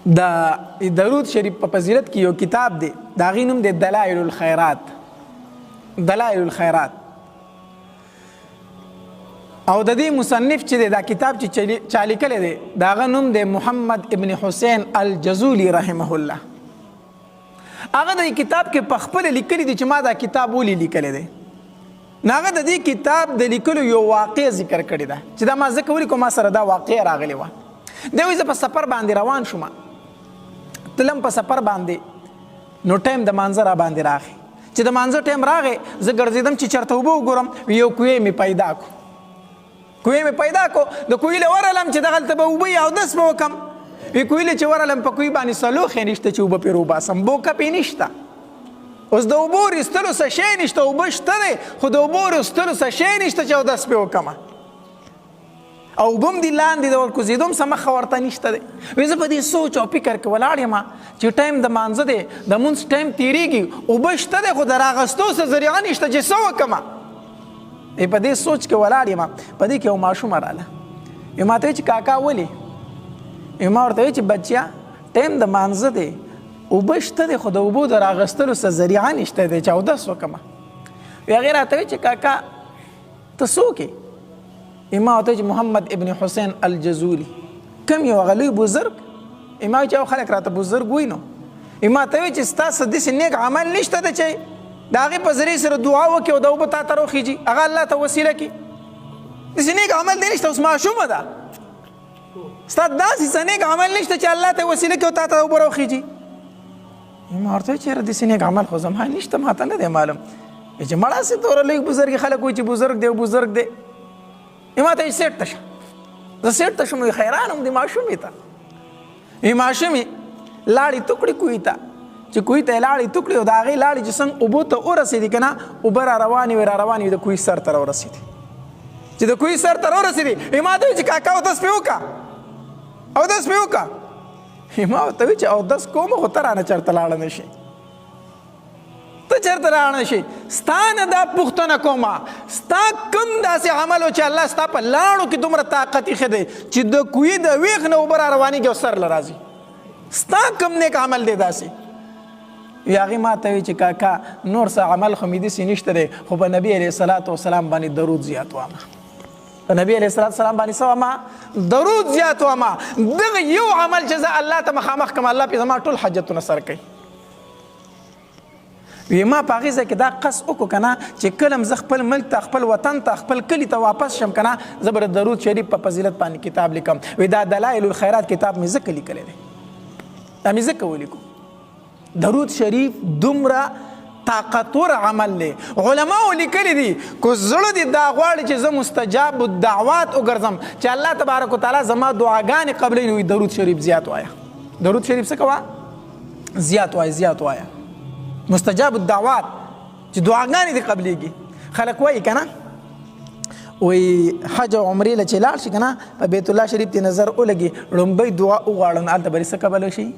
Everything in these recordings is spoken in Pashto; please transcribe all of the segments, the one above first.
د درود شریف په فضیلت کې یو کتاب دی، د هغې نوم دی دلائل الخیرات. دلائل الخیرات. او د دې مصنف چې دی دا کتاب چې چا لیکلی دی د هغه نوم دی محمد ابن حسین الجزولی رحمه الله. هغه د کتاب کې په خپله لیکلی دی چې ما دا کتاب ولې لیکلی دی. نو هغه د دې کتاب د لیکلو یو واقع ذکر کړې ده چې دا ما ځکه ولیکو ما سره دا واقع راغلی وه. دی وایي زه په سفر باندې روان شوم، تلم په سفر باندې، نو ټایم د مانځه را باندې راغی. چې د مانځه ټایم راغی زه ګرځېدم چې چېرته اوبه وګورم، یو کوی مې پیدا کو. کوی مې پیدا کو، د کوی له ورغلم چې دغلته به اوبه یې اودس به وکړم. وی کوی له چې ورغلم په کوی باندې سلوخ یې نشته چې اوبه پرې وباسم، بوکپ یې نشته. اوس د اوبو ایستلو څه شی نشته، اوبه شته دی خو د اوبو ایستلو څه شی نشته چې اودس پرې وکړم، او اوبه هم دي لاندې د ورکوزېدو هم څه مخه ورته نشته دی. وایي زه په دې سوچ او فکر کې ولاړ یم چې ټایم د مانځه دی، د مونځ ټایم تېرېږي، اوبه شته دی خو د راغستو څه ذریعه نشته چې څه وکړم. په دې سوچ کې ولاړ یم، په دې کې یو ماشومه راله. ما ته وایي چې کاکا ولې؟ ما ورته وایي چې بچیا ټایم د مانځه دی، اوبه شته دی خو د اوبو د راغستلو څه ذریعه نشته دی چې اودس وکړم. هغې راته وایي چې کاکا ته څوک یې؟ ما ورته چې محمد ابن حسین الجزولی. کم یو هغه لوی بزرګ؟ ما وایي چې او خلک راته بزرګ وایي. نو ما ته وایي چې ستا څه داسې نیک عمل نشته دی چې د هغې په ذریعې سره دعا وکړي او د اوبه تا ته راوخیږي، هغه الله ته وسیله کړي. داسې نیک عمل دی نشته، اوس ماشومه ده، ستا داسې څه نیک عمل نشته چې الله ته وسیله کړي او تا ته اوبه راوخیږي. ما ورته وایي چې یاره داسې نیک عمل خو زما نشته، ما ته نه دی معلوم. چې مړه سې دومره لوی بزرګي خلک وایي چې بزرګ دی او بزرګ دی. ما ته یې سیټ ته شه. زه سیټ ته شوم، حیران هم د ماشومې ته. ماشومې لاړې توکړې کوهي ته، چې کوهي ته یې لاړې توکړې او د هغې لاړې چې څنګه اوبو ته ورسېدې که نه، اوبه را روانې وې را روانې وې د کوهي سر ته راورسېدې. چې د کوهي سر ته راورسېدې ما ته وایي چې کاکا اودس پرې وکړه، اودس پرې وکړه. ما ورته وایي چې اودس کوم خو ته رانه چېرته لاړه نه شي، ته چېرته لاړه نه شي. ستا نه دا پوښتنه کومه ستا کوم داسې عمل و چې الله ستا په لاړو کې دومره طاقت ایښی دی چې د کوهي د ویښ نه اوبه را روانېږي او سر له راځي، ستا کوم نیک عمل دی داسې؟ هغې ما ته وایي چې کاکا نور څه عمل خو مې داسې نشته دی، خو په نبي علیه الصلاة وسلام باندې درود زیات وامه. په نبي علیه الصلاة وسلام باندې څه وامه؟ درود زیات وامه. دغه یو عمل چې زه الله ته مخامخ کړم، الله پې زما ټول حاجتونه سر کوي. وی ما په هغې ځای کې دا قصد وکړو که نه چې کله زه خپل ملک ته، خپل وطن ته، خپل کلي ته واپس شم که نه، زه به د درود شریف په فضیلت باندې کتاب لیکم. وی دا دلائل الخیرات کتاب مې ځکه لیکلی دی، دا مې ځکه ولیکو. درود شریف دومره طاقتور عمل دی. علماو لیکلی دي که زړه دې دا غواړي چې زه مستجاب الدعوات وګرځم، چې الله تبارک وتعالی زما دعاګانې قبلوي، نو درود شریف زیات وایه. درود شریف څه کوه؟ زیات وایه، زیات وایه. مستجاب الدعوات چې دعاګانې دې قبلېږي. خلک وایي که نه، وایي حج او عمرې له چې لاړ شي که نه، په بیت الله شریف ته نظر ولګي، لومبۍ دعا وغواړه نو هلته به څه قبله شي؟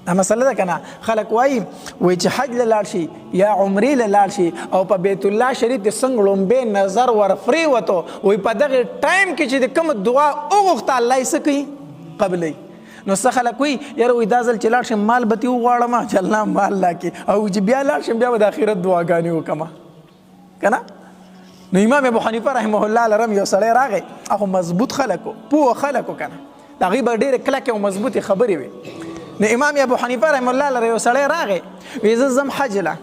دا مسله ده که نه. خلک وایي چې حج له لاړ شي یا عمرې له لاړ شي او په بیت الله شریف د څنګه لومبۍ نظر ورپرېوتو، وایي په دغه ټایم کې چې د کومه دعا وغوښته الله یې څه کوي؟ قبلوي. نو څه خلک وایي یاره وایي دا ځل چې لاړ شم مال به ترې وغواړم چې الله مال راکړي، او چې بیا لاړ شم بیا به د آخرت دعاګانې وکړم که نه. نو امام ابو حنیفه رحمه الله لرم یو سړی راغی، هغه مضبوط خلک و، پوه خلک و که نه، د هغوی به ډېرې کلکې او مضبوطې خبرې وې. نو امام ابو حنیفه رحمه الله لره یو سړی راغی، وایي زه ځم حج له،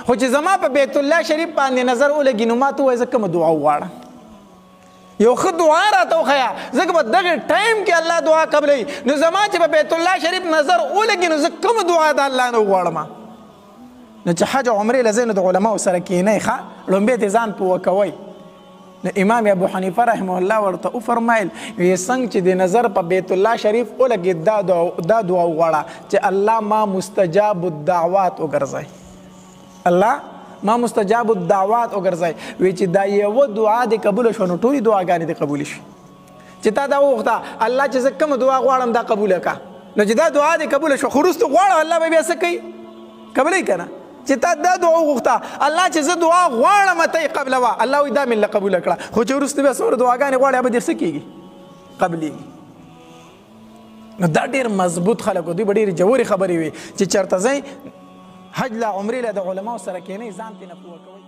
خو چې زما په بیت الله شریف باندې نظر ولګي نو ما ته ووایي زه کومه دعا وغواړم، یو ښه دعا راته وښیه، ځکه په دغه ټایم کې الله دعا قبلوي. نو زما چې په بیت الله شریف نظر ولګي نو زه کومه دعا د الله نه وغواړم. نو چې حج او عمرې له ځای نو د علماو سره کښېنئ، ښه لومبۍ ته ځان پوه کوئ. نو امام ابو حنیفه رحمه الله ورته وفرمایل، وایي څنګه چې د نظر په بیت الله شریف ولګي دا دعا وغواړه چې الله ما مستجاب الدعوات وګرځئ، الله ما مستجاب الدعوات وګرځئ. وایي چې دا یوه دعا دې قبوله شوه نو ټولې دعاګانې دې قبولې شي. چې تا دا وغوښته الله چې زه کومه دعا غواړم دا قبوله کړه، نو چې دا دعا دې قبوله شوه خو وروسته غواړه الله به بیا څه کوي؟ قبلوي که نه. چې تا دا دعا وغوښته الله چې زه دعا غواړم ته یې قبلوه، الله وایي دا مې له قبوله کړه، خو چې وروسته بیا څومره دعاګانې غواړې هغه به دې څه کېږي؟ قبلېږي. نو دا ډېر مضبوط خلک دوی به ډېرې ژورې خبرې وي چې چېرته ځئ حج لا عمرې له د علماو سره کښېنئ ځان ترې نه پوه کوئ